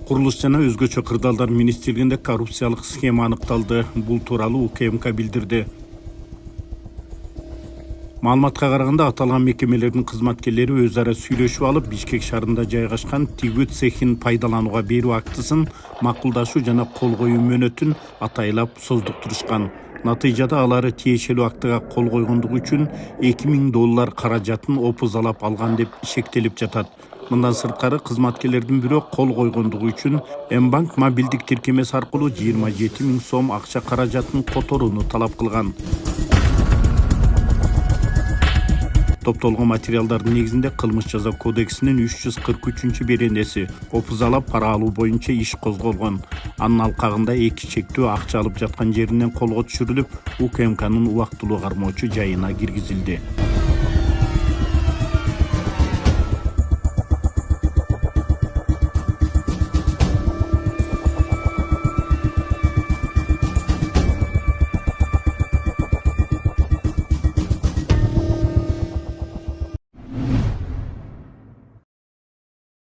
Курулуш жана өзгөчө кырдаалдар министрлигинде коррупциялык схема аныкталды. Бул тууралуу УКМК билдирди. Маалыматка караганда аталган мекемелердин кызматкерлери өз ара сүйлөшүп алып, Бишкек шаарында жайгашкан тигүү цехин пайдаланууга берүү актысын макулдашуу жана кол коюу мөөнөтүн атайлап создуктурушкан. Натыйжада алары тиешелүү актыга кол койгондугу үчүн $2000 каражатын опузалап алган деп шектелип жатат. Мындан сырткары кызматкерлердин бирөө кол койгондугу үчүн М-банк мобилдик тиркемеси аркылуу 27 000 сом акча каражатын которууну талап кылган. Топтолгон материалдардын негизинде кылмыш жаза кодексинин 343-беренеси опузалап пара алуу боюнча иш козголгон. Анын алкагында эки чектөө акча алып жаткан жеринен колго түшүрүлүп, УКМКнын убактылуу кармоочу жайына киргизилди.